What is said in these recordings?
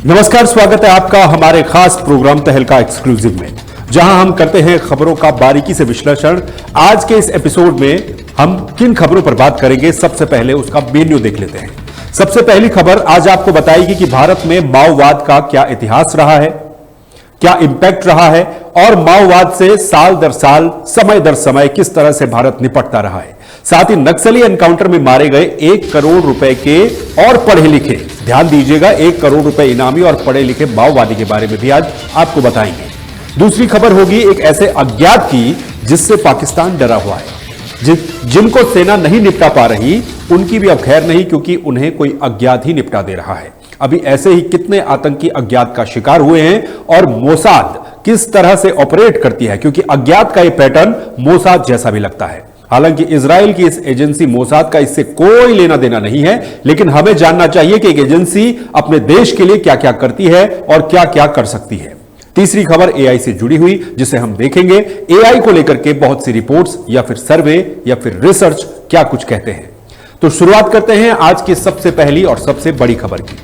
नमस्कार, स्वागत है आपका हमारे खास प्रोग्राम तहलका एक्सक्लूसिव में, जहां हम करते हैं खबरों का बारीकी से विश्लेषण। आज के इस एपिसोड में हम किन खबरों पर बात करेंगे, सबसे पहले उसका मेन्यू देख लेते हैं। सबसे पहली खबर आज आपको बताएगी कि भारत में माओवाद का क्या इतिहास रहा है, क्या इंपैक्ट रहा है और माओवाद से साल दर साल, समय दर समय किस तरह से भारत निपटता रहा है। साथ ही नक्सली एनकाउंटर में मारे गए 1 करोड़ रुपए के और पढ़े लिखे, ध्यान दीजिएगा, 1 करोड़ रुपए इनामी और पढ़े लिखे माओवादी के बारे में भी आज आपको बताएंगे। दूसरी खबर होगी एक ऐसे अज्ञात की जिससे पाकिस्तान डरा हुआ है। जिनको सेना नहीं निपटा पा रही उनकी भी अब खैर नहीं, क्योंकि उन्हें कोई अज्ञात ही निपटा दे रहा है। अभी ऐसे ही कितने आतंकी अज्ञात का शिकार हुए हैं और मोसाद किस तरह से ऑपरेट करती है, क्योंकि अज्ञात का यह पैटर्न मोसाद जैसा भी लगता है। हालांकि इजराइल की इस एजेंसी मोसाद का इससे कोई लेना देना नहीं है, लेकिन हमें जानना चाहिए कि एक एजेंसी अपने देश के लिए क्या क्या करती है और क्या क्या कर सकती है। तीसरी खबर एआई से जुड़ी हुई, जिसे हम देखेंगे एआई को लेकर के बहुत सी रिपोर्ट्स या फिर सर्वे या फिर रिसर्च क्या कुछ कहते हैं। तो शुरुआत करते हैं आज की सबसे पहली और सबसे बड़ी खबर की।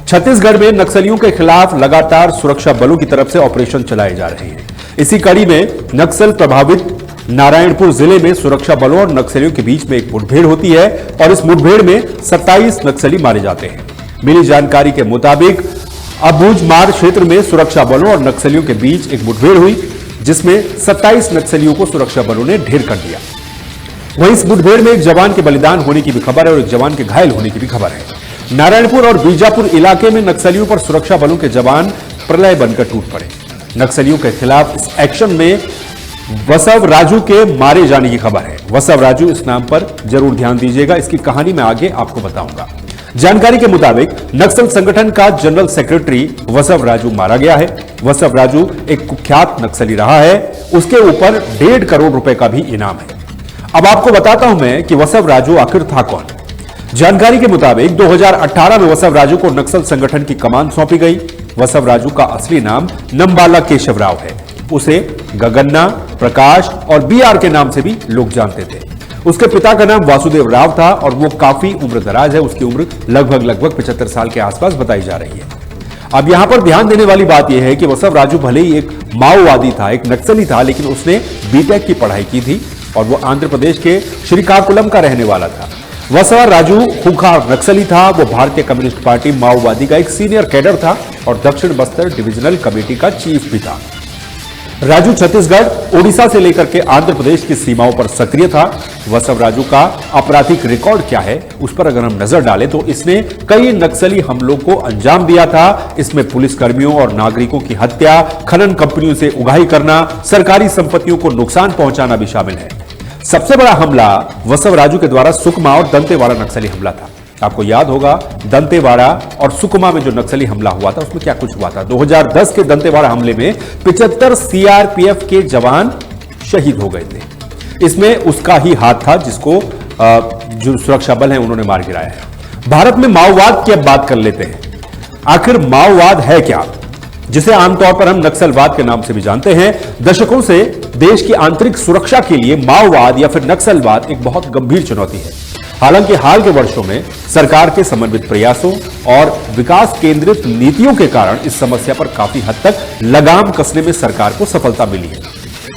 छत्तीसगढ़ में नक्सलियों के खिलाफ लगातार सुरक्षा बलों की तरफ से ऑपरेशन चलाए जा रहे हैं। इसी कड़ी में नक्सल प्रभावित नारायणपुर जिले में सुरक्षा बलों और नक्सलियों के बीच में एक मुठभेड़ होती है और इस मुठभेड़ में 27 नक्सली मारे जाते हैं। मिली जानकारी के मुताबिक अबूझमार क्षेत्र में सुरक्षा बलों और नक्सलियों के बीच एक मुठभेड़ हुई, जिसमें 27 नक्सलियों को सुरक्षा बलों ने ढेर कर दिया। वहीं इस मुठभेड़ में एक जवान के बलिदान होने की भी खबर है और एक जवान के घायल होने की भी खबर है। नारायणपुर और बीजापुर इलाके में नक्सलियों पर सुरक्षा बलों के जवान प्रलय बनकर टूट पड़े। नक्सलियों के खिलाफ इस एक्शन में वसव राजू के मारे जाने की खबर है। वसव राजू, इस नाम पर जरूर ध्यान दीजिएगा, इसकी कहानी मैं आगे आपको बताऊंगा। जानकारी के मुताबिक नक्सल संगठन का जनरल सेक्रेटरी वसव राजू मारा गया है। वसव राजू एक कुख्यात नक्सली रहा है, उसके ऊपर 1.5 करोड़ रुपए का भी इनाम है। अब आपको बताता हूं मैं कि वसव राजू आखिर था कौन। जानकारी के मुताबिक 2018 में वसव राजू को नक्सल संगठन की कमान सौंपी गई। वसव राजू का असली नाम नंबाला केशव राव है। उसे गगन्ना, प्रकाश और बीआर के नाम से भी लोग जानते थे। उसके पिता का नाम वासुदेव राव था और वो काफी उम्र दराज है। उसकी उम्र लगभग 75 साल के आसपास बताई जा रही है। अब यहां पर ध्यान देने वाली बात यह है कि वसव राजू भले ही एक माओवादी था, एक नक्सली था, लेकिन उसने बीटेक की पढ़ाई की थी और वो आंध्र प्रदेश के श्रीकाकुलम का रहने वाला था। वसव राजू खूंखार नक्सली था। वो भारतीय कम्युनिस्ट पार्टी माओवादी का एक सीनियर कैडर था और दक्षिण बस्तर डिविजनल कमेटी का चीफ भी था। राजू छत्तीसगढ़, ओडिशा से लेकर के आंध्र प्रदेश की सीमाओं पर सक्रिय था। वसव राजू का आपराधिक रिकॉर्ड क्या है, उस पर अगर हम नजर डालें तो इसने कई नक्सली हमलों को अंजाम दिया था। इसमें पुलिसकर्मियों और नागरिकों की हत्या, खनन कंपनियों से उगाही करना, सरकारी संपत्तियों को नुकसान पहुंचाना भी शामिल है। सबसे बड़ा हमला वसव राजू के द्वारा सुकमा और दंतेवाड़ा नक्सली हमला था। आपको याद होगा दंतेवाड़ा और सुकमा में जो नक्सली हमला हुआ था उसमें क्या कुछ हुआ था। 2010 के दंतेवाड़ा हमले में 75 सीआरपीएफ के जवान शहीद हो गए थे। इसमें उसका ही हाथ था, जिसको जो सुरक्षा बल है उन्होंने मार गिराया है। भारत में माओवाद की अब बात कर लेते हैं। आखिर माओवाद है क्या, जिसे आमतौर पर हम नक्सलवाद के नाम से भी जानते हैं। दशकों से देश की आंतरिक सुरक्षा के लिए माओवाद या फिर नक्सलवाद एक बहुत गंभीर चुनौती है। हालांकि हाल के वर्षों में सरकार के समन्वित प्रयासों और विकास केंद्रित नीतियों के कारण इस समस्या पर काफी हद तक लगाम कसने में सरकार को सफलता मिली है।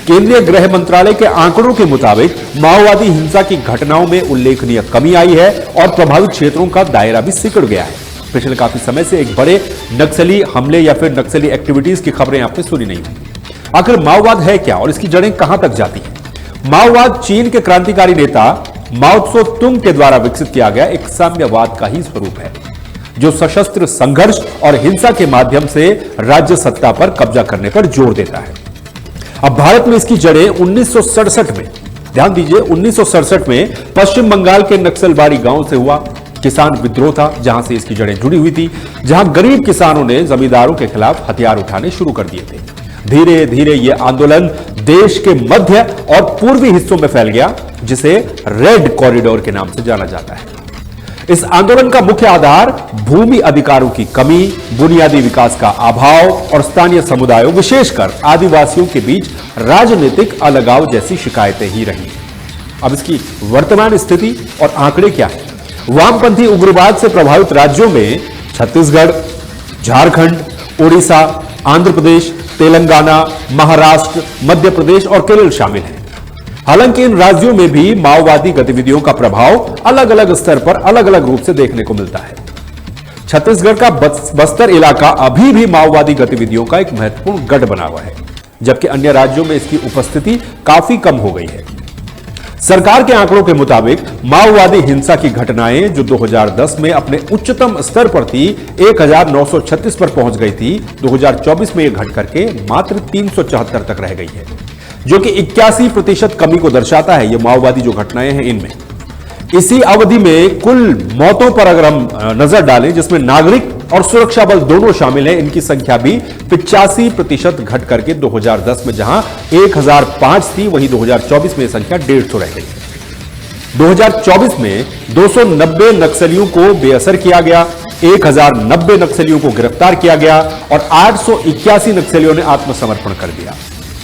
केंद्रीय गृह मंत्रालय के आंकड़ों के मुताबिक माओवादी हिंसा की घटनाओं में उल्लेखनीय कमी आई है और प्रभावित क्षेत्रों का दायरा भी सिकुड़ गया है। पिछले काफी समय से एक बड़े नक्सली हमले या फिर नक्सली एक्टिविटीज की खबरें आपने सुनी नहीं होंगी। आखिर माओवाद है क्या और इसकी जड़ें कहां तक जाती हैं? माओवाद चीन के क्रांतिकारी नेता माओ त्सो तुंग के द्वारा विकसित किया गया एक साम्यवाद का ही स्वरूप है, जो सशस्त्र संघर्ष और हिंसा के माध्यम से राज्य सत्ता पर कब्जा करने पर जोर देता है। अब भारत में इसकी जड़ें 1967 में, ध्यान दीजिए, 1967 में पश्चिम बंगाल के नक्सलबाड़ी गांव से हुआ किसान विद्रोह था, जहां से इसकी जड़ें जुड़ी हुई थी, जहां गरीब किसानों ने जमींदारों के खिलाफ हथियार उठाने शुरू कर दिए थे। धीरे धीरे यह आंदोलन देश के मध्य और पूर्वी हिस्सों में फैल गया, जिसे रेड कॉरिडोर के नाम से जाना जाता है। इस आंदोलन का मुख्य आधार भूमि अधिकारों की कमी, बुनियादी विकास का अभाव और स्थानीय समुदायों, विशेषकर आदिवासियों के बीच राजनीतिक अलगाव जैसी शिकायतें ही रही। अब इसकी वर्तमान स्थिति और आंकड़े क्या है? वामपंथी उग्रवाद से प्रभावित राज्यों में छत्तीसगढ़, झारखंड, ओडिशा, आंध्र प्रदेश, तेलंगाना, महाराष्ट्र, मध्य प्रदेश और केरल शामिल हैं। हालांकि इन राज्यों में भी माओवादी गतिविधियों का प्रभाव अलग अलग स्तर पर अलग अलग रूप से देखने को मिलता है। छत्तीसगढ़ का बस्तर इलाका अभी भी माओवादी गतिविधियों का एक महत्वपूर्ण गढ़ बना हुआ है, जबकि अन्य राज्यों में इसकी उपस्थिति काफी कम हो गई है। सरकार के आंकड़ों के मुताबिक माओवादी हिंसा की घटनाएं जो 2010 में अपने उच्चतम स्तर पर थी 1936 पर पहुंच गई थी, 2024 में यह घट करके मात्र 374 तक रह गई है, जो कि 81% कमी को दर्शाता है। ये माओवादी जो घटनाएं हैं इनमें इसी अवधि में कुल मौतों पर अगर हम नजर डालें, जिसमें नागरिक और सुरक्षा बल दोनों शामिल हैं, इनकी संख्या भी 85% घट करके 2010 में जहां 1005 थी, वहीं 2024 में यह संख्या 150 रह गई। 2024 में 290 नक्सलियों को बेअसर किया गया, 1090 नक्सलियों को गिरफ्तार किया गया और 881 नक्सलियों ने आत्मसमर्पण कर दिया।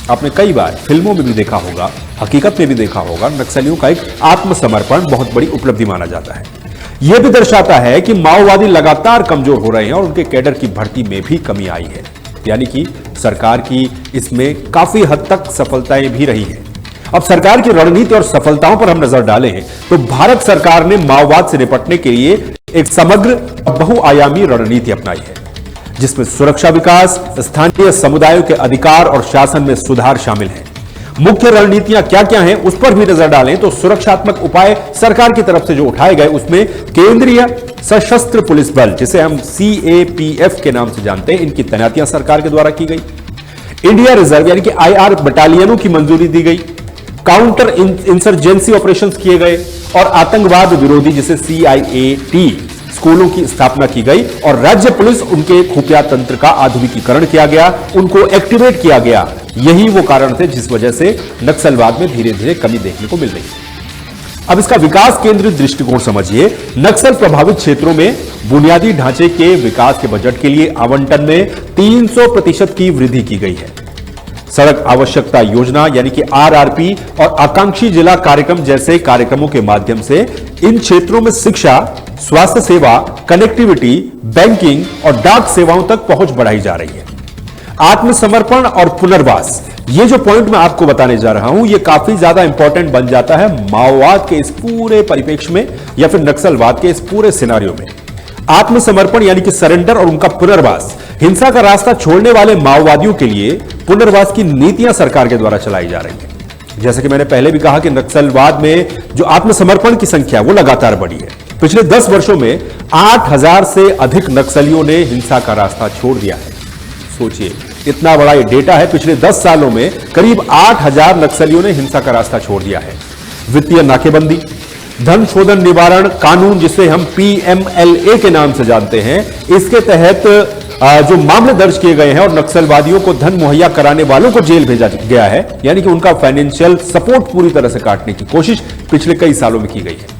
आपने कई बार फिल्मों में भी देखा होगा, हकीकत में भी देखा होगा, नक्सलियों का एक आत्मसमर्पण बहुत बड़ी उपलब्धि माना जाता है। यह भी दर्शाता है कि माओवादी लगातार कमजोर हो रहे हैं और उनके कैडर की भर्ती में भी कमी आई है, यानी कि सरकार की इसमें काफी हद तक सफलताएं भी रही है। अब सरकार की रणनीति और सफलताओं पर हम नजर डालें तो भारत सरकार ने माओवाद से निपटने के लिए एक समग्र बहुआयामी रणनीति अपनाई है, जिसमें सुरक्षा विकास, स्थानीय समुदायों के अधिकार और शासन में सुधार शामिल है। मुख्य रणनीतियां क्या क्या हैं उस पर भी नजर डालें तो सुरक्षात्मक उपाय सरकार की तरफ से जो उठाए गए उसमें केंद्रीय सशस्त्र पुलिस बल, जिसे हम CAPF के नाम से जानते हैं, इनकी तैनातियां सरकार के द्वारा की गई। इंडिया रिजर्व यानी कि IR बटालियनों की मंजूरी दी गई। काउंटर इंसर्जेंसी ऑपरेशंस किए गए और आतंकवाद विरोधी जिसे CIAT स्कूलों की स्थापना की गई और राज्य पुलिस उनके खुफिया तंत्र का आधुनिकीकरण किया गया, उनको एक्टिवेट किया गया। यही वो कारण थे जिस वजह से नक्सलवाद में धीरे धीरे कमी देखने को मिल रही है। अब इसका विकास केंद्रित दृष्टिकोण समझिए। नक्सल प्रभावित क्षेत्रों में बुनियादी ढांचे के विकास के बजट के लिए आवंटन में 300% की वृद्धि की गई है। सड़क आवश्यकता योजना यानी कि RRP और आकांक्षी जिला कार्यक्रम जैसे कार्यक्रमों के माध्यम से इन क्षेत्रों में शिक्षा, स्वास्थ्य सेवा, कनेक्टिविटी, बैंकिंग और डाक सेवाओं तक पहुंच बढ़ाई जा रही है। आत्मसमर्पण और पुनर्वास, ये जो पॉइंट मैं आपको बताने जा रहा हूं, ये काफी ज्यादा इंपॉर्टेंट बन जाता है माओवाद के इस पूरे परिप्रेक्ष्य में या फिर नक्सलवाद के इस पूरे सिनारियो में। आत्मसमर्पण यानी कि सरेंडर और उनका पुनर्वास, हिंसा का रास्ता छोड़ने वाले माओवादियों के लिए पुनर्वास की नीतियां सरकार के द्वारा चलाई जा रही है। जैसे कि मैंने पहले भी कहा कि नक्सलवाद में जो आत्मसमर्पण की संख्या वो लगातार बढ़ी है। पिछले 10 वर्षों में 8000 से अधिक नक्सलियों ने हिंसा का रास्ता छोड़ दिया है। सोचिए, इतना बड़ा ये डेटा है। पिछले 10 सालों में करीब 8000 नक्सलियों ने हिंसा का रास्ता छोड़ दिया है। वित्तीय नाकेबंदी, धन शोधन निवारण कानून जिसे हम PMLA के नाम से जानते हैं, इसके तहत जो मामले दर्ज किए गए हैं और नक्सलवादियों को धन मुहैया कराने वालों को जेल भेजा गया है, यानी कि उनका फाइनेंशियल सपोर्ट पूरी तरह से काटने की कोशिश पिछले कई सालों में की गई है।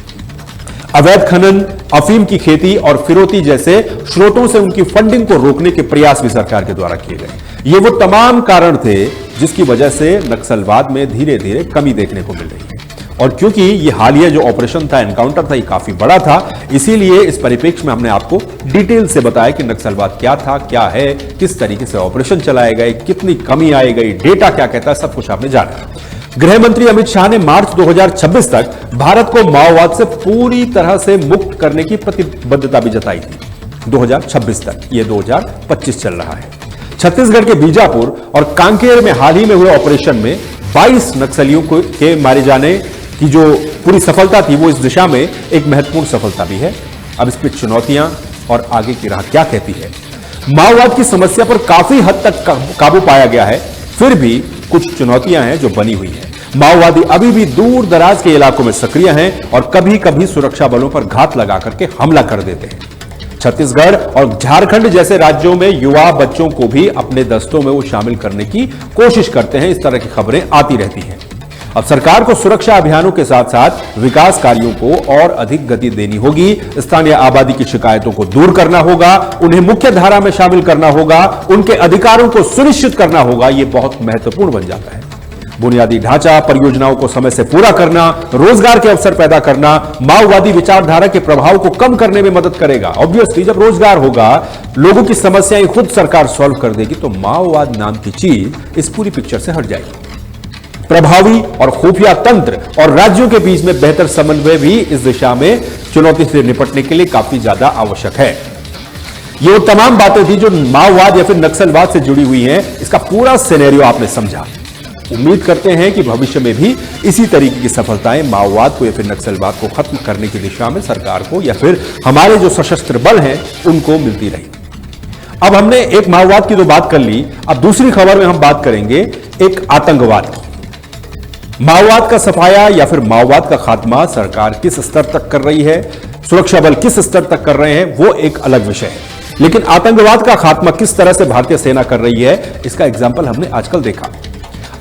अवैध खनन, अफीम की खेती और फिरौती जैसे स्रोतों से उनकी फंडिंग को रोकने के प्रयास भी सरकार के द्वारा किए गए। ये वो तमाम कारण थे जिसकी वजह से नक्सलवाद में धीरे धीरे कमी देखने को मिल रही है। और क्योंकि ये हालिया जो ऑपरेशन था, एनकाउंटर था, ये काफी बड़ा था, इसीलिए इस परिप्रेक्ष्य में हमने आपको डिटेल से बताया कि नक्सलवाद क्या था, क्या है, किस तरीके से ऑपरेशन चलाए गए, कितनी कमी आई गई, डेटा क्या कहता है, सब कुछ आपने जाना। गृह मंत्री अमित शाह ने मार्च 2026 तक भारत को माओवाद से पूरी तरह से मुक्त करने की प्रतिबद्धता भी जताई थी। 2026 तक, यह 2025 चल रहा है। छत्तीसगढ़ के बीजापुर और कांकेर में हाल ही में हुए ऑपरेशन में 22 नक्सलियों के मारे जाने की जो पूरी सफलता थी, वो इस दिशा में एक महत्वपूर्ण सफलता भी है। अब इस पर चुनौतियां और आगे की राह क्या कहती है। माओवाद की समस्या पर काफी हद तक काबू पाया गया है, फिर भी कुछ चुनौतियां हैं जो बनी हुई है। माओवादी अभी भी दूर दराज के इलाकों में सक्रिय हैं और कभी कभी सुरक्षा बलों पर घात लगा करके हमला कर देते हैं। छत्तीसगढ़ और झारखंड जैसे राज्यों में युवा बच्चों को भी अपने दस्तों में वो शामिल करने की कोशिश करते हैं। इस तरह की खबरें आती रहती हैं। अब सरकार को सुरक्षा अभियानों के साथ साथ विकास कार्यों को और अधिक गति देनी होगी। स्थानीय आबादी की शिकायतों को दूर करना होगा, उन्हें मुख्य धारा में शामिल करना होगा, उनके अधिकारों को सुनिश्चित करना होगा। यह बहुत महत्वपूर्ण बन जाता है। बुनियादी ढांचा परियोजनाओं को समय से पूरा करना, रोजगार के अवसर पैदा करना माओवादी विचारधारा के प्रभाव को कम करने में मदद करेगा। ऑब्वियसली जब रोजगार होगा, लोगों की समस्याएं खुद सरकार सॉल्व कर देगी, तो माओवाद नाम की चीज इस पूरी पिक्चर से हट जाएगी। प्रभावी और खुफिया तंत्र और राज्यों के बीच में बेहतर समन्वय भी इस दिशा में चुनौती से निपटने के लिए काफी ज्यादा आवश्यक है। ये वो तमाम बातें थी जो माओवाद या फिर नक्सलवाद से जुड़ी हुई हैं। इसका पूरा सिनेरियो आपने समझा। उम्मीद करते हैं कि भविष्य में भी इसी तरीके की सफलताएं माओवाद को या फिर नक्सलवाद को खत्म करने की दिशा में सरकार को या फिर हमारे जो सशस्त्र बल हैं उनको मिलती रही। अब हमने एक माओवाद की तो बात कर ली, अब दूसरी खबर में हम बात करेंगे एक आतंकवाद की। माओवाद का सफाया या फिर माओवाद का खात्मा सरकार किस स्तर तक कर रही है, सुरक्षा बल किस स्तर तक कर रहे हैं, वो एक अलग विषय है। लेकिन आतंकवाद का खात्मा किस तरह से भारतीय सेना कर रही है, इसका एग्जाम्पल हमने आजकल देखा।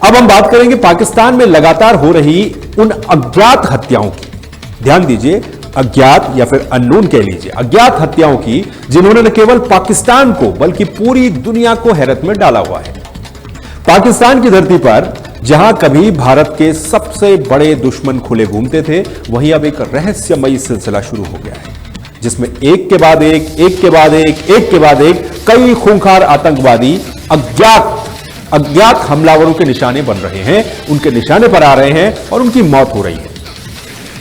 अब हम बात करेंगे पाकिस्तान में लगातार हो रही उन अज्ञात हत्याओं की। ध्यान दीजिए, अज्ञात या फिर अननोन कह लीजिए, अज्ञात हत्याओं की, जिन्होंने न केवल पाकिस्तान को बल्कि पूरी दुनिया को हैरत में डाला हुआ है। पाकिस्तान की धरती पर जहां कभी भारत के सबसे बड़े दुश्मन खुले घूमते थे, वहीं अब एक रहस्यमयी सिलसिला शुरू हो गया है, जिसमें एक के बाद एक के बाद एक कई खूंखार आतंकवादी अज्ञात हमलावरों के निशाने बन रहे हैं, उनके निशाने पर आ रहे हैं और उनकी मौत हो रही है।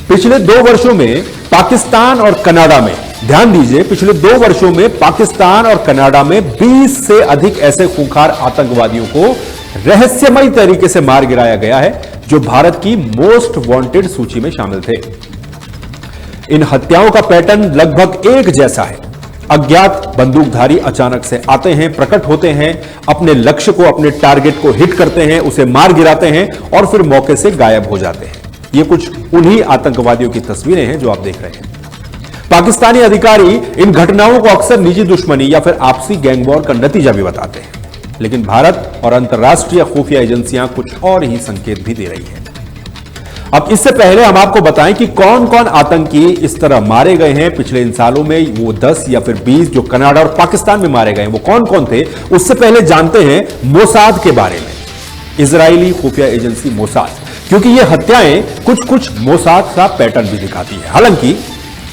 पिछले 2 वर्षों में पाकिस्तान और कनाडा में, ध्यान दीजिए, पिछले 2 वर्षों में पाकिस्तान और कनाडा में 20 से अधिक ऐसे खूंखार आतंकवादियों को रहस्यमयी तरीके से मार गिराया गया है, जो भारत की मोस्ट वांटेड सूची में शामिल थे। इन हत्याओं का पैटर्न लगभग एक जैसा है। अज्ञात बंदूकधारी अचानक से आते हैं, प्रकट होते हैं, अपने लक्ष्य को, अपने टारगेट को हिट करते हैं, उसे मार गिराते हैं और फिर मौके से गायब हो जाते हैं। ये कुछ उन्हीं आतंकवादियों की तस्वीरें हैं जो आप देख रहे हैं। पाकिस्तानी अधिकारी इन घटनाओं को अक्सर निजी दुश्मनी या फिर आपसी गैंगवॉर का नतीजा भी बताते हैं, लेकिन भारत और अंतर्राष्ट्रीय खुफिया एजेंसियां कुछ और ही संकेत भी दे रही हैं। अब इससे पहले हम आपको बताएं कि कौन कौन आतंकी इस तरह मारे गए हैं पिछले इन सालों में। वो 10 या फिर 20 जो कनाडा और पाकिस्तान में मारे गए हैं, वो कौन कौन थे, उससे पहले जानते हैं मोसाद के बारे में, इजरायली खुफिया एजेंसी मोसाद, क्योंकि ये हत्याएं कुछ मोसाद का पैटर्न भी दिखाती है। हालांकि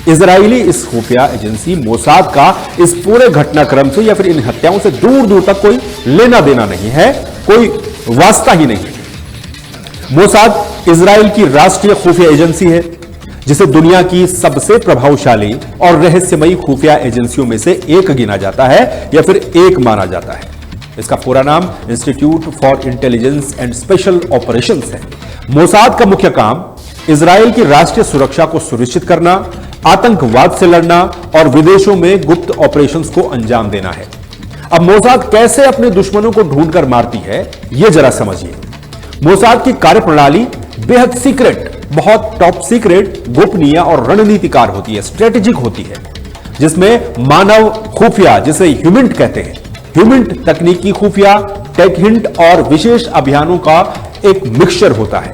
इजरायली इस खुफिया एजेंसी मोसाद का इस पूरे घटनाक्रम से या फिर इन हत्याओं से दूर दूर तक कोई लेना देना नहीं है, कोई वास्ता ही नहीं है। मोसाद इजराइल की राष्ट्रीय खुफिया एजेंसी है, जिसे दुनिया की सबसे प्रभावशाली और रहस्यमयी खुफिया एजेंसियों में से एक गिना जाता है या फिर एक माना जाता है। इसका पूरा नाम institute for intelligence and special operations है। मोसाद का मुख्य काम इजराइल की राष्ट्रीय सुरक्षा को सुनिश्चित करना, आतंकवाद से लड़ना और विदेशों में गुप्त ऑपरेशंस को अंजाम देना है। अब मोसाद कैसे अपने दुश्मनों को ढूंढकर मारती है, यह जरा समझिए। मोसाद की कार्यप्रणाली बेहद सीक्रेट, बहुत टॉप सीक्रेट, गोपनीय और रणनीतिकार होती है, स्ट्रेटेजिक होती है, जिसमें मानव खुफिया, जिसे ह्यूमिंट कहते हैं, ह्यूमिंट तकनीकी खुफिया, टेक हिंट और विशेष अभियानों का एक मिक्सचर होता है।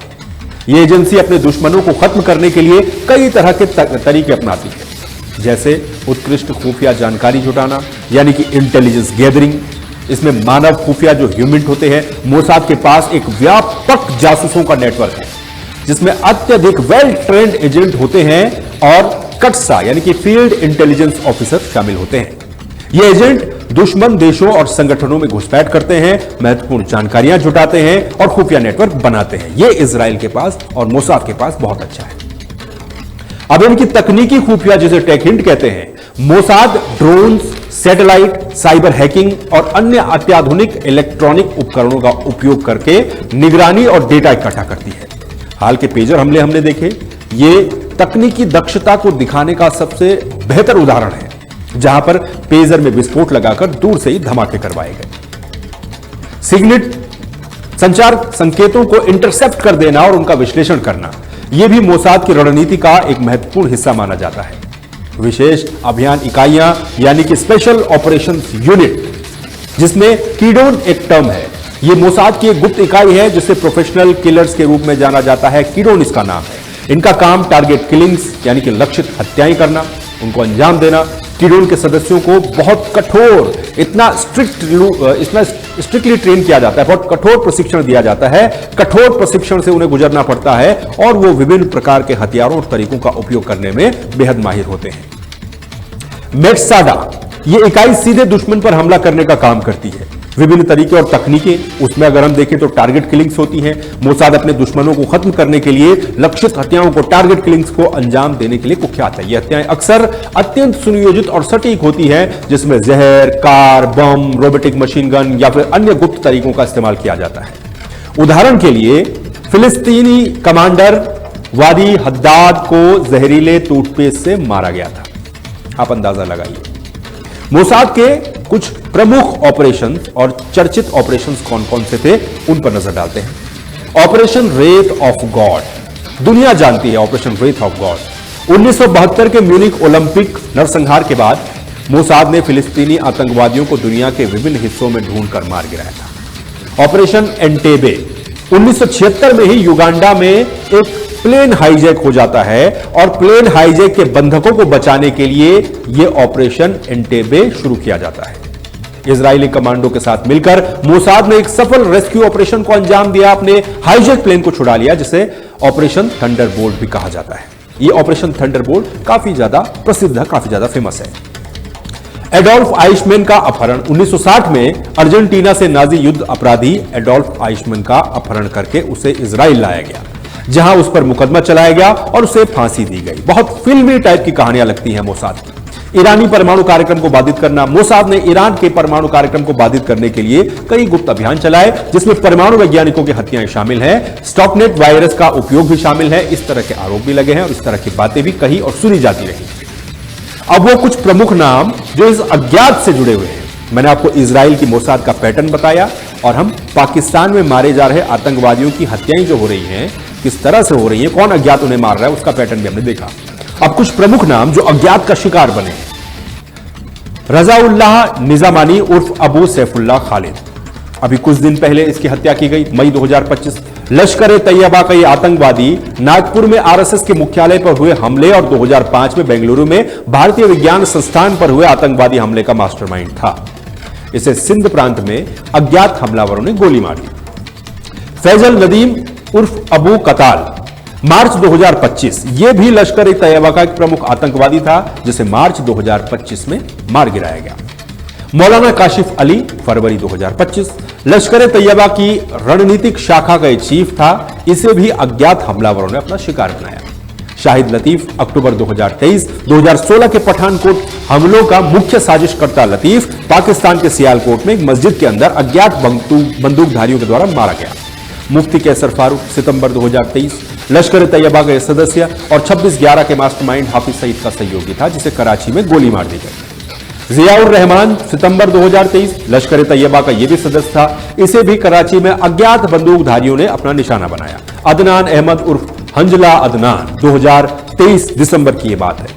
यह एजेंसी अपने दुश्मनों को खत्म करने के लिए कई तरह के तरीके अपनाती है, जैसे उत्कृष्ट खुफिया जानकारी जुटाना यानी कि इंटेलिजेंस गैदरिंग। इसमें मानव खुफिया जो ह्यूमिंट होते हैं, मोसाद के पास एक व्यापक जासूसों का नेटवर्क है, जिसमें अत्यधिक वेल ट्रेंड एजेंट होते हैं और कटसा यानी कि फील्ड इंटेलिजेंस ऑफिसर शामिल होते हैं। ये एजेंट दुश्मन देशों और संगठनों में घुसपैठ करते हैं, महत्वपूर्ण जानकारियां जुटाते हैं और खुफिया नेटवर्क बनाते हैं। यह इजराइल के पास और मोसाद के पास बहुत अच्छा है। अब इनकी तकनीकी खुफिया, जिसे टेक हिंट कहते हैं, Mossad drones, satellite, cyber hacking और अन्य अत्याधुनिक इलेक्ट्रॉनिक उपकरणों का उपयोग करके निगरानी और डेटा इकट्ठा करती है। हाल के पेजर हमले देखे, ये तकनीकी दक्षता को दिखाने का सबसे बेहतर उदाहरण है, जहां पर पेजर में विस्फोट लगाकर दूर से ही धमाके करवाए गए। सिग्नेट संचार संकेतों को इंटरसेप्ट कर देना और उनका विश्लेषण करना, यह भी मोसाद की रणनीति का एक महत्वपूर्ण हिस्सा माना जाता है। विशेष अभियान इकाइयां यानी कि स्पेशल ऑपरेशंस यूनिट, जिसमें कीडोन एक टर्म है, यह मोसाद की एक गुप्त इकाई है जिसे प्रोफेशनल किलर्स के रूप में जाना जाता है। कीडोन इसका नाम है। इनका काम टारगेट किलिंग्स यानी कि लक्षित हत्याएं करना, उनको अंजाम देना, टिडोन के सदस्यों को बहुत कठोर, इतना स्ट्रिक्टली ट्रेन किया जाता है, बहुत कठोर प्रशिक्षण दिया जाता है, कठोर प्रशिक्षण से उन्हें गुजरना पड़ता है और वो विभिन्न प्रकार के हथियारों और तरीकों का उपयोग करने में बेहद माहिर होते हैं। मेट्साडा, ये इकाई सीधे दुश्मन पर हमला करने का काम करती है। विभिन्न तरीके और तकनीकें उसमें अगर हम देखें तो टारगेट किलिंग्स होती हैं। मोसाद अपने दुश्मनों को खत्म करने के लिए लक्षित हत्याओं को, टारगेट किलिंग्स को अंजाम देने के लिए कुख्यात है। ये हत्याएं अक्सर अत्यंत सुनियोजित और सटीक होती हैं, जिसमें जहर, कार, बम, रोबोटिक मशीन गन या फिर अन्य गुप्त तरीकों का इस्तेमाल किया जाता है। उदाहरण के लिए फिलिस्तीनी कमांडर वादी हद्दाद को जहरीले टूथपेस्ट से मारा गया था। आप अंदाजा लगाइए। मोसाद के कुछ प्रमुख ऑपरेशंस और चर्चित ऑपरेशंस कौन कौन से थे, उन पर नजर डालते हैं। ऑपरेशन रेथ ऑफ गॉड, दुनिया जानती है ऑपरेशन रेथ ऑफ गॉड। 1972 के म्यूनिक ओलंपिक नरसंहार के बाद मोसाद ने फिलिस्तीनी आतंकवादियों को दुनिया के विभिन्न हिस्सों में ढूंढकर मार गिराया था। ऑपरेशन एंटेबे, 1976 में ही युगांडा में एक प्लेन हाईजैक हो जाता है और प्लेन हाईजैक के बंधकों को बचाने के लिए यह ऑपरेशन एंटेबे शुरू किया जाता है। इजरायली कमांडो के साथ मिलकर मोसाद ने एक सफल रेस्क्यू ऑपरेशन को अंजाम दिया, अपने हाईजैक प्लेन को छुड़ा लिया, जिसे ऑपरेशन थंडरबोल्ट भी कहा जाता है। यह ऑपरेशन थंडरबोल्ट काफी ज्यादा प्रसिद्ध है, काफी ज्यादा फेमस है। एडोल्फ आइशमैन का अपहरण, 1960 में अर्जेंटीना से नाजी युद्ध अपराधी एडोल्फ आइशमैन का अपहरण करके उसे इजराइल लाया गया, जहां उस पर मुकदमा चलाया गया और उसे फांसी दी गई। बहुत फिल्मी टाइप की कहानियां लगती हैं मोसाद की। ईरानी परमाणु कार्यक्रम को बाधित करना, मोसाद ने ईरान के परमाणु कार्यक्रम को बाधित करने के लिए कई गुप्त अभियान चलाए, जिसमें परमाणु वैज्ञानिकों की हत्याएं शामिल हैं, स्टॉकनेट वायरस का उपयोग भी शामिल है। इस तरह के आरोप भी लगे हैं और इस तरह की बातें भी कही और सुनी जाती रही। अब वो कुछ प्रमुख नाम जो इस अज्ञात से जुड़े हुए हैं। मैंने आपको इजराइल की मोसाद का पैटर्न बताया और हम पाकिस्तान में मारे जा रहे आतंकवादियों की हत्याएं जो हो रही हैं, किस तरह से हो रही है, कौन अज्ञात उन्हें मार रहा है, उसका पैटर्न भी हमने देखा। अब कुछ प्रमुख नाम जो अज्ञात का शिकार बने हैं। रजाउल्लाह निजामानी उर्फ अबू सैफुल्लाह खालिद, अभी कुछ दिन पहले इसकी हत्या की गई, मई 2025। लश्कर तैयबा का यह आतंकवादी नागपुर में आरएसएस के मुख्यालय पर हुए हमले और 2005 में बेंगलुरु में भारतीय विज्ञान संस्थान पर हुए आतंकवादी हमले का मास्टरमाइंड था। इसे सिंध प्रांत में अज्ञात हमलावरों ने गोली मारी। फैजल नदीम उर्फ अबू कताल, मार्च 2025, यह भी लश्कर तैयबा का एक प्रमुख आतंकवादी था, जिसे मार्च 2025 में मार गिराया गया। मौलाना काशिफ अली, फरवरी 2025, लश्कर तैयबा की रणनीतिक शाखा का एक चीफ था, इसे भी अज्ञात हमलावरों ने अपना शिकार बनाया। शाहिद लतीफ, अक्टूबर 2023, 2016 के पठानकोट हमलों का मुख्य साजिशकर्ता लतीफ पाकिस्तान के सियालकोट में एक मस्जिद के अंदर अज्ञात बंदूकधारियों के द्वारा मारा गया। मुफ्ती कैसर फारूक, सितंबर 2023, लश्कर तैयबा का सदस्य और 26/11 के मास्टरमाइंड हाफिज सईद का सहयोगी था, जिसे कराची में गोली मार दी गई। जियाउर रहमान, सितंबर 2023, लश्कर तैयबा का यह भी सदस्य था, इसे भी कराची में अज्ञात बंदूकधारियों ने अपना निशाना बनाया। अदनान अहमद उर्फ हंजला अदनान, 2023 दिसंबर की यह बात है।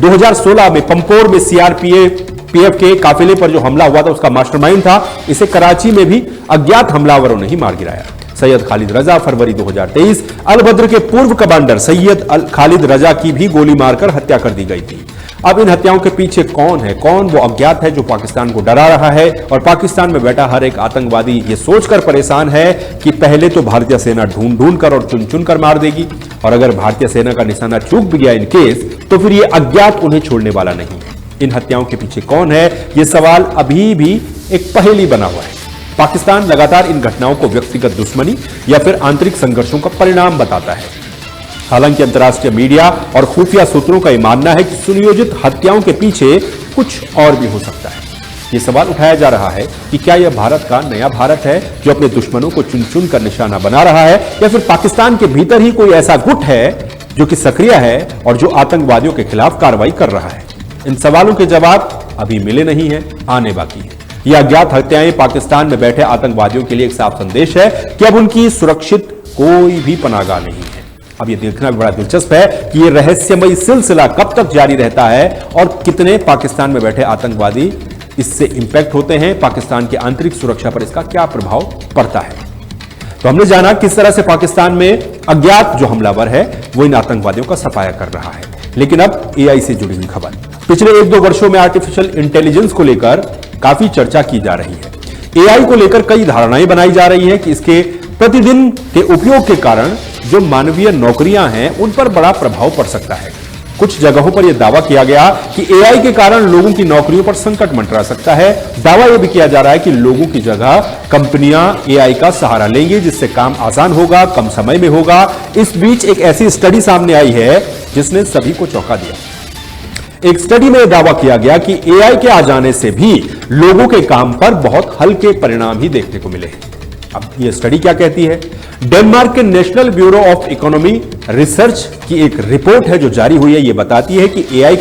2016 में पंपोर में सीआरपीएफ के काफिले पर जो हमला हुआ था, उसका मास्टरमाइंड था, इसे कराची में भी अज्ञात हमलावरों ने ही मार गिराया। सैयद खालिद रजा, फरवरी 2023, अलबद्र के पूर्व कमांडर सैयद खालिद रजा की भी गोली मारकर हत्या कर दी गई थी। अब इन हत्याओं के पीछे कौन है, कौन वो अज्ञात है जो पाकिस्तान को डरा रहा है, और पाकिस्तान में बैठा हर एक आतंकवादी ये सोचकर परेशान है कि पहले तो भारतीय सेना ढूंढ ढूंढ कर और चुन चुन कर मार देगी, और अगर भारतीय सेना का निशाना चूक भी गया इन केस, तो फिर ये अज्ञात उन्हें छोड़ने वाला नहीं है। इन हत्याओं के पीछे कौन है, ये सवाल अभी भी एक पहेली बना हुआ है। पाकिस्तान लगातार इन घटनाओं को व्यक्तिगत दुश्मनी या फिर आंतरिक संघर्षों का परिणाम बताता है। हालांकि अंतर्राष्ट्रीय मीडिया और खुफिया सूत्रों का यह मानना है कि सुनियोजित हत्याओं के पीछे कुछ और भी हो सकता है। यह सवाल उठाया जा रहा है कि क्या यह भारत का नया भारत है जो अपने दुश्मनों को चुन चुन कर निशाना बना रहा है, या फिर पाकिस्तान के भीतर ही कोई ऐसा गुट है जो कि सक्रिय है और जो आतंकवादियों के खिलाफ कार्रवाई कर रहा है। इन सवालों के जवाब अभी मिले नहीं है, आने बाकी है। यह अज्ञात हत्याएं पाकिस्तान में बैठे आतंकवादियों के लिए एक साफ संदेश है कि अब उनकी सुरक्षित कोई भी पनाहगाह नहीं है। अब यह देखना भी बड़ा दिलचस्प है कि यह रहस्यमयी सिलसिला कब तक जारी रहता है और कितने पाकिस्तान में बैठे आतंकवादी इससे इंपैक्ट होते हैं, पाकिस्तान की आंतरिक सुरक्षा पर इसका क्या प्रभाव पड़ता है। तो हमने जाना किस तरह से पाकिस्तान में अज्ञात जो हमलावर है वो इन आतंकवादियों का सफाया कर रहा है। लेकिन अब एआई से जुड़ी हुई खबर, पिछले 1-2 वर्षों में आर्टिफिशियल इंटेलिजेंस को लेकर काफी चर्चा की जा रही है। एआई को लेकर कई धारणाएं बनाई जा रही है कि इसके प्रतिदिन के उपयोग के कारण जो मानवीय नौकरियां हैं उन पर बड़ा प्रभाव पड़ सकता है। कुछ जगहों पर यह दावा किया गया कि एआई के कारण लोगों की नौकरियों पर संकट मंडरा सकता है। दावा यह भी किया जा रहा है कि लोगों की जगह कंपनियां एआई का सहारा लेंगी, जिससे काम आसान होगा, कम समय में होगा। इस बीच एक ऐसी स्टडी सामने आई है जिसने सभी को चौंका दिया। एक स्टडी में दावा किया गया कि एआई के आ जाने से भी लोगों के काम पर बहुत हल्के परिणाम ही देखने को मिले हैं। अब यह स्टडी क्या कहती है? डेनमार्क के national bureau of economy research की एक रिपोर्ट है जो जारी हुई है। यह बताती है कि एआई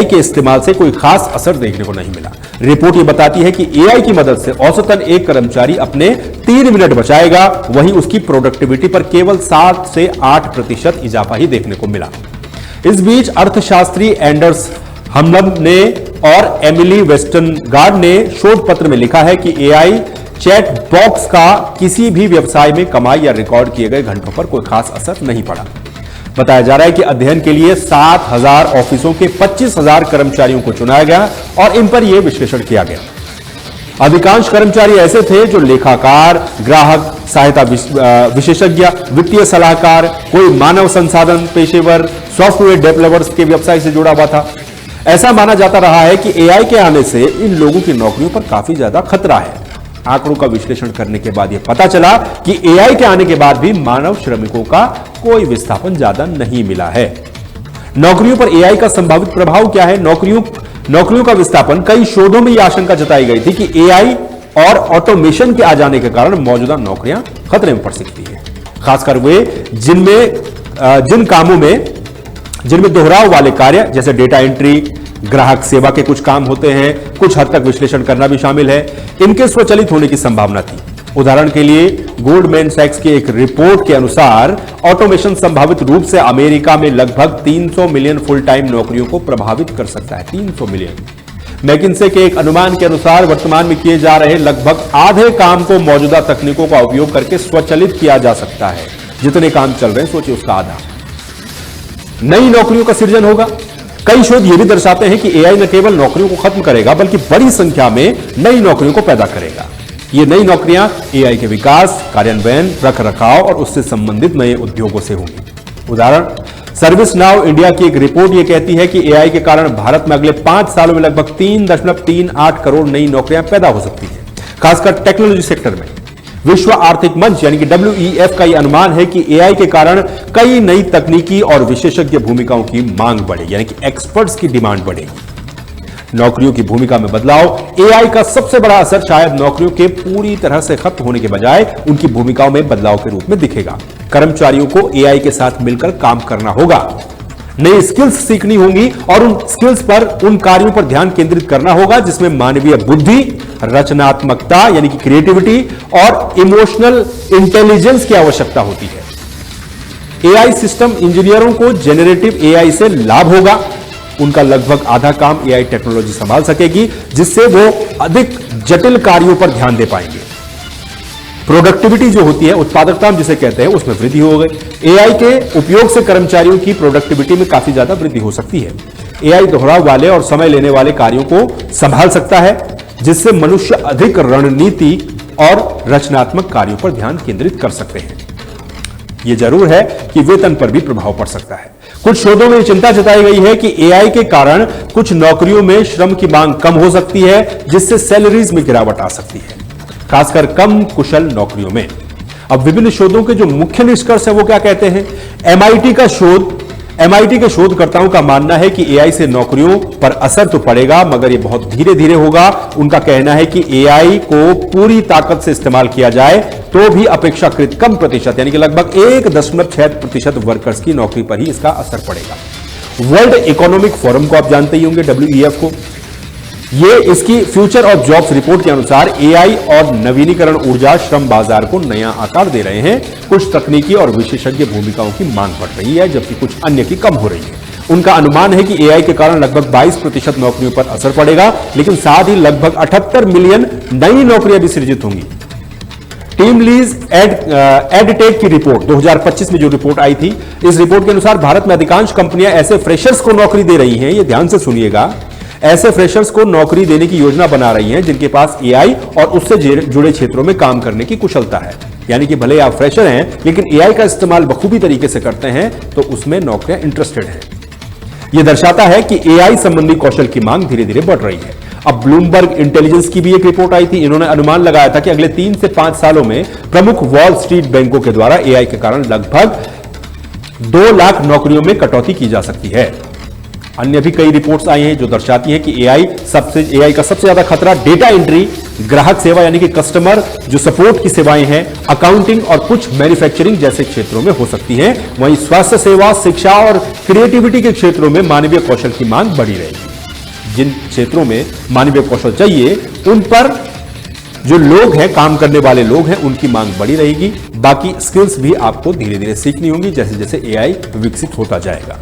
के इस्तेमाल से कोई खास असर देखने को नहीं मिला। रिपोर्ट यह बताती है कि एआई की मदद से औसतन एक कर्मचारी अपने 3 मिनट बचाएगा, वहीं उसकी प्रोडक्टिविटी पर केवल 7 से 8% इजाफा ही देखने को मिला। इस बीच अर्थशास्त्री एंडर्स हमलम ने और एमिली वेस्टनगार्ड ने शोध पत्र में लिखा है कि एआई चैट बॉक्स का किसी भी व्यवसाय में कमाई या रिकॉर्ड किए गए घंटों पर कोई खास असर नहीं पड़ा। बताया जा रहा है कि अध्ययन के लिए 7,000 ऑफिसों के 25,000 कर्मचारियों को चुनाया गया और इन पर यह विश्लेषण किया गया। अधिकांश कर्मचारी ऐसे थे जो लेखाकार, ग्राहक सहायता विशेषज्ञ, वित्तीय सलाहकार, कोई मानव संसाधन पेशेवर, सॉफ्टवेयर डेवलपर्स के व्यवसाय से जुड़ा हुआ था। ऐसा माना जाता रहा है कि एआई के आने से इन लोगों की नौकरियों पर काफी ज्यादा खतरा है। आंकड़ों का विश्लेषण करने के बाद यह पता चला कि एआई के आने के बाद भी मानव श्रमिकों का कोई विस्थापन ज्यादा नहीं मिला है। नौकरियों पर एआई का संभावित प्रभाव क्या है? नौकरियों का विस्थापन, कई शोधों में यह आशंका जताई गई थी कि एआई और ऑटोमेशन के आ जाने के कारण मौजूदा नौकरियां खतरे में पड़ सकती है, खासकर वे जिन कामों में जिनमें दोहराव वाले कार्य जैसे डेटा एंट्री, ग्राहक सेवा के कुछ काम होते हैं, कुछ हद तक विश्लेषण करना भी शामिल है, इनके स्वचालित होने की संभावना थी। उदाहरण के लिए गोल्डमैन सैक्स की एक रिपोर्ट के अनुसार ऑटोमेशन संभावित रूप से अमेरिका में लगभग 300 मिलियन फुल टाइम नौकरियों को प्रभावित कर सकता है। 300 मिलियन। मैकिन्से के एक अनुमान के अनुसार वर्तमान में किए जा रहे लगभग आधे काम को मौजूदा तकनीकों का उपयोग करके स्वचालित किया जा सकता है। जितने काम चल रहे हैं सोचिए उसका आधा। नई नौकरियों का सृजन होगा। कई शोध यह भी दर्शाते हैं कि एआई न केवल नौकरियों को खत्म करेगा बल्कि बड़ी संख्या में नई नौकरियों को पैदा करेगा। ये नई नौकरियां एआई के विकास, कार्यान्वयन, रखरखाव और उससे संबंधित नए उद्योगों से होंगी। उदाहरण, सर्विस नाउ इंडिया की एक रिपोर्ट यह कहती है कि एआई के कारण भारत में अगले 5 सालों में लगभग 3.38 करोड़ नई नौकरियां पैदा हो सकती हैं, खासकर टेक्नोलॉजी सेक्टर में। विश्व आर्थिक मंच यानी कि WEF का यह अनुमान है कि एआई के कारण कई नई तकनीकी और विशेषज्ञ भूमिकाओं की मांग बढ़ेगी, यानी कि एक्सपर्ट्स की डिमांड बढ़ेगी। नौकरियों की भूमिका में बदलाव, एआई का सबसे बड़ा असर शायद नौकरियों के पूरी तरह से खत्म होने के बजाय उनकी भूमिकाओं में बदलाव के रूप में दिखेगा। कर्मचारियों को एआई के साथ मिलकर काम करना होगा, नई स्किल्स सीखनी होंगी और उन स्किल्स पर, उन कार्यों पर ध्यान केंद्रित करना होगा जिसमें मानवीय बुद्धि, रचनात्मकता यानी कि क्रिएटिविटी और इमोशनल इंटेलिजेंस की आवश्यकता होती है। एआई सिस्टम इंजीनियरों को जेनरेटिव एआई से लाभ होगा। उनका लगभग आधा काम एआई टेक्नोलॉजी संभाल सकेगी, जिससे वो अधिक जटिल कार्यों पर ध्यान दे पाएंगे। प्रोडक्टिविटी जो होती है, उत्पादकता हम जिसे कहते हैं, उसमें वृद्धि हो गई। एआई के उपयोग से कर्मचारियों की प्रोडक्टिविटी में काफी ज्यादा वृद्धि हो सकती है। एआई दोहराव वाले और समय लेने वाले कार्यों को संभाल सकता है, जिससे मनुष्य अधिक रणनीति और रचनात्मक कार्यों पर ध्यान केंद्रित कर सकते हैं। यह जरूर है कि वेतन पर भी प्रभाव पड़ सकता है। कुछ शोधों में चिंता जताई गई है कि एआई के कारण कुछ नौकरियों में श्रम की मांग कम हो सकती है, जिससे सैलरीज में गिरावट आ सकती है, खासकर कम कुशल नौकरियों में। अब विभिन्न शोधों के जो मुख्य निष्कर्ष है वो क्या कहते हैं? एमआईटी के शोधकर्ताओं का मानना है कि एआई से नौकरियों पर असर तो पड़ेगा, मगर ये बहुत धीरे धीरे होगा। उनका कहना है कि एआई को पूरी ताकत से इस्तेमाल किया जाए तो भी अपेक्षाकृत कम प्रतिशत, यानी कि लगभग 1.6% वर्कर्स की नौकरी पर ही इसका असर पड़ेगा। वर्ल्ड इकोनॉमिक फोरम को आप जानते ही होंगे, WEF को। ये इसकी फ्यूचर ऑफ जॉब्स रिपोर्ट के अनुसार एआई और नवीनीकरण ऊर्जा श्रम बाजार को नया आकार दे रहे हैं। कुछ तकनीकी और विशेषज्ञ भूमिकाओं की मांग बढ़ रही है, जबकि कुछ अन्य की कम हो रही है। उनका अनुमान है कि एआई के कारण लगभग 22% नौकरियों पर असर पड़ेगा, लेकिन साथ ही लगभग 78 मिलियन नई नौकरियां भी सृजित होंगी। टीम लीज एडटेक की रिपोर्ट 2025 में जो रिपोर्ट आई थी, इस रिपोर्ट के अनुसार भारत में अधिकांश कंपनियां ऐसे फ्रेशर्स को नौकरी दे रही हैं, ये ध्यान से सुनिएगा, ऐसे फ्रेशर्स को नौकरी देने की योजना बना रही हैं जिनके पास एआई और उससे जुड़े क्षेत्रों में काम करने की कुशलता है। यानी कि भले आप फ्रेशर हैं लेकिन एआई का इस्तेमाल बखूबी तरीके से करते हैं तो उसमें नौकरियां इंटरेस्टेड हैं। यह दर्शाता है कि एआई संबंधी कौशल की मांग धीरे धीरे बढ़ रही है। अब ब्लूमबर्ग इंटेलिजेंस की भी एक रिपोर्ट आई थी, इन्होंने अनुमान लगाया था कि अगले 3 से 5 सालों में प्रमुख वॉल स्ट्रीट बैंकों के द्वारा एआई के कारण लगभग 2 लाख नौकरियों में कटौती की जा सकती है। अन्य भी कई रिपोर्ट्स आई हैं जो दर्शाती हैं कि एआई का सबसे ज्यादा खतरा डेटा एंट्री, ग्राहक सेवा यानी कि कस्टमर जो सपोर्ट की सेवाएं हैं, अकाउंटिंग और कुछ मैन्युफैक्चरिंग जैसे क्षेत्रों में हो सकती है। वहीं स्वास्थ्य सेवा, शिक्षा और क्रिएटिविटी के क्षेत्रों में मानवीय कौशल की मांग बढ़ी रहेगी। जिन क्षेत्रों में मानवीय कौशल चाहिए उन पर जो लोग हैं, काम करने वाले लोग हैं, उनकी मांग बढ़ी रहेगी। बाकी स्किल्स भी आपको धीरे धीरे सीखनी होंगी जैसे जैसे एआई विकसित होता जाएगा।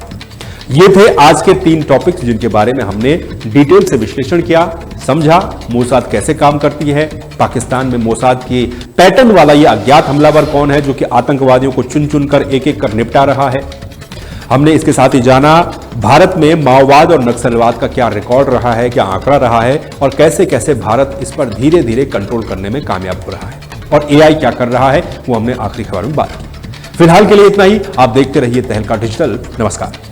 ये थे आज के 3 टॉपिक्स जिनके बारे में हमने डिटेल से विश्लेषण किया, समझा मोसाद कैसे काम करती है, पाकिस्तान में मोसाद के पैटर्न वाला ये अज्ञात हमलावर कौन है जो कि आतंकवादियों को चुन चुन कर एक एक कर निपटा रहा है। हमने इसके साथ ही जाना भारत में माओवाद और नक्सलवाद का क्या रिकॉर्ड रहा है, क्या आंकड़ा रहा है और कैसे कैसे भारत इस पर धीरे धीरे कंट्रोल करने में कामयाब हो रहा है और एआई क्या कर रहा है वो हमने आखिरी खबर में बात की। फिलहाल के लिए इतना ही। आप देखते रहिए तहलका डिजिटल। नमस्कार।